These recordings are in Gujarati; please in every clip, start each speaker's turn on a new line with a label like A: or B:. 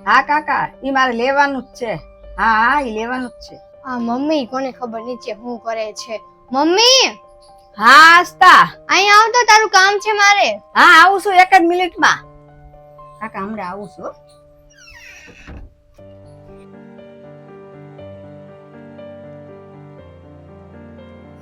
A: હા કાકા, ઈ મારે લેવાનું જ છે. હા ઈ લેવાનું જ છે.
B: આ મમ્મી કોને ખબર નીચે શું કરે છે. મમ્મી
A: હા આસ્તા,
B: અહીંયા આવ તો તારું કામ છે મારે.
A: હા આવું છું એક જ મિનિટમાં. કાકા હમણાં આવું છું.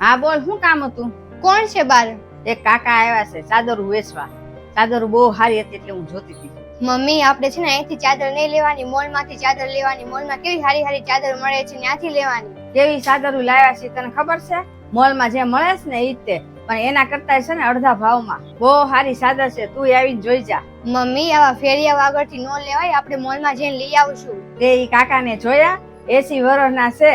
A: હા બોલ, શું કામ હતું?
B: કોણ છે બાર?
A: એક કાકા આવ્યા છે ચાદરું વેચવા. ચાદરું બહુ સારી હતી એટલે હું જોતી હતી.
B: મમ્મી આપણે છે ને અહીંથી ચાદર નહીં લેવાની, મોલ માંથી ચાદર લેવાની. મોલમાં કેવી સારી સારી ચાદર મળે છે, ત્યાંથી લેવાની.
A: કેવી ચાદરું લાવ્યા છે તને ખબર છે? મોલમાં જે મળે છે ને ઈ જ તે, પણ એના કરતા છે ને અડધા ભાવમાં. બહુ સારી ચાદર છે, તું આવીને જોઈ જા.
B: મમ્મી આવા ફેરિયા આગળથી ન લેવાય, આપણે મોલમાં જઈને લઈ આવશું.
A: તે ઈ કાકાને જોયા? 80 વર્ષના છે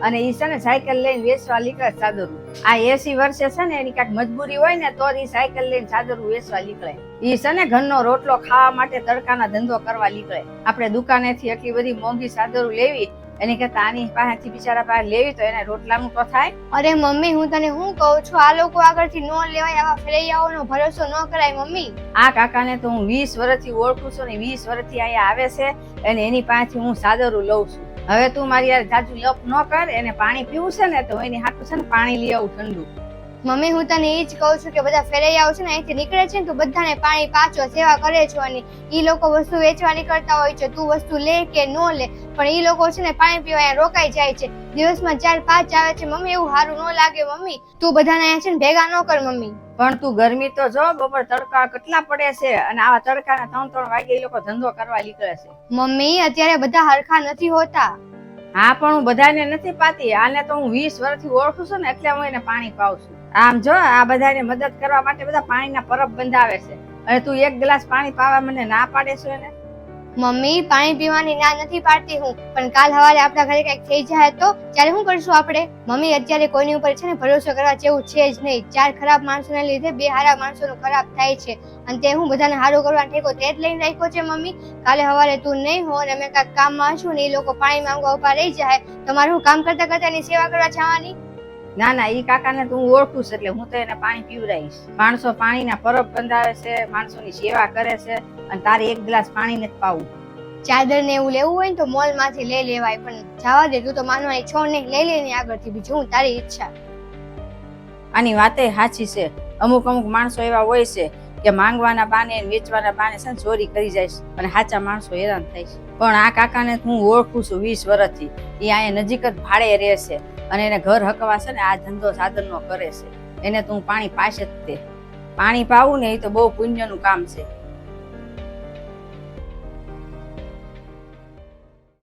A: અને ઈ છે ને સાયકલ લઈને વેચવા નીકળે ચાદરું. આ 80 વર્ષે છે ને એની કાંઈક મજબૂરી હોય ને તો ઈ સાયકલ લઈને ચાદરું વેચવા નીકળે. ઈ છે ને ઘરનો રોટલો ખાવા માટે તડકાના ધંધો કરવા નીકળે. આપણે દુકાનેથી એટલી બધી મોંઘી ચાદરું લેવી એની કરતા આની પાસેથી બિચારા પાસે લેવી તો એને રોટલાનું તો થાય.
B: અરે મમ્મી હું તને શું કહું છું, આ લોકો આગળથી ન લેવાય, આવા ફેરિયાઓનો ભરોસો ન કરાય મમ્મી.
A: આ કાકાને તો હું 20 વર્ષથી ઓળખું છું ને 20 વર્ષથી અહીંયા આવે છે અને એની પાસેથી હું ચાદરું લઉં છું. હવે તું મારી યાર જાજુ લપ ન કર. એને પાણી પીવું છે ને તો એની હાથું છે ને પાણી લઈ આવું ઠંડુ.
B: મમ્મી હું તને એ જ કહું છું કે બધા ફેરૈયાઓ છે ને અહીંથી નીકળે છે ને તું બધાને પાણી પાછો સેવા કરે છો અને ઈ લોકો વસ્તુ વેચવા નીકળતા હોય છે, તું વસ્તુ લે કે ન લે પણ ઈ લોકો છે ને પાણી પીવા અહીંયા રોકાઈ જાય છે. દિવસમાં 4-5 આવે છે મમ્મી, એવું સારું ન લાગે મમ્મી. તું બધાને અહીંયા છે ને ભેગા ન કર મમ્મી.
A: પણ તું ગરમી તો જો, બપોર તડકા કેટલા પડે છે અને આવા તડકાના 3-3 વાગે એ લોકો ધંધો કરવા નીકળે છે.
B: મમ્મી અત્યારે બધા હરખા નથી હોતા.
A: હા પણ હું બધાને નથી પાતી. આને તો હું 20 વર્ષથી ઓળખું છું ને એટલે હું એને પાણી પાઉં છું. આમ જો આ બધાને મદદ કરવા માટે બધા પાણીના પરબ બંધાવે છે અને તું એક ગ્લાસ પાણી પાવા મને ના પાડે છો એને?
B: મમ્મી પાણી પીવાની ના નથી પાડતી હું, પણ કાલ સવારે આપણા ઘરે કઈક થઈ જાય તો ત્યારે શું કરશું આપણે? મમ્મી અત્યારે કોઈની ઉપર છે ને ભરોસો કરવા જેવું છે જ નહીં. 4 ખરાબ માણસોને લીધે 2 સારા માણસોનું ખરાબ થાય છે અને તે હું બધાને સારું કરવાનો ઠેકો તે જ લઈને રાખ્યો છે મમ્મી. કાલે સવારે તું નહીં હો અને અમે કાંઈક કામમાં હશું ને એ લોકો પાણી માંગવા ઉભા રહી જાય તો મારે હું કામ કરતા કરતા એની સેવા કરવા જવાની?
A: ના ના, ઈ કાકાને તો હું ઓળખું છું એટલે હું તો એને પાણી પીવડાવીશ. માણસો પાણીના પરબ બંધાવે છે, માણસોની સેવા કરે છે અને તારે એક ગ્લાસ પાણી નથી પાવું.
B: ચાદર ને એવું લેવું હોય ને તો મોલ માંથી લઈ લેવાય, પણ જવા દે, તું તો માનવાની છો નહીં. લઈ લે ને આગળથી, બીજું હું તારી ઈચ્છા.
A: આની વાતે સાચી છે. અમુક માણસો એવા હોય છે કે માંગવાના બાને વેચવાના બાને છે ને ચોરી કરી જાય છે અને સાચા માણસો હેરાન થાય છે. પણ આ કાકાને હું ઓળખું છું 20 વર્ષથી. એ અહીંયા નજીક જ ભાડે રહે છે અને એને ઘર હકવા છે ને આ ધંધો ચાદરનો કરે છે. એને તો હું પાણી પાસે જ તે પાણી પાવું ને એ તો બહુ પુણ્યનું કામ છે.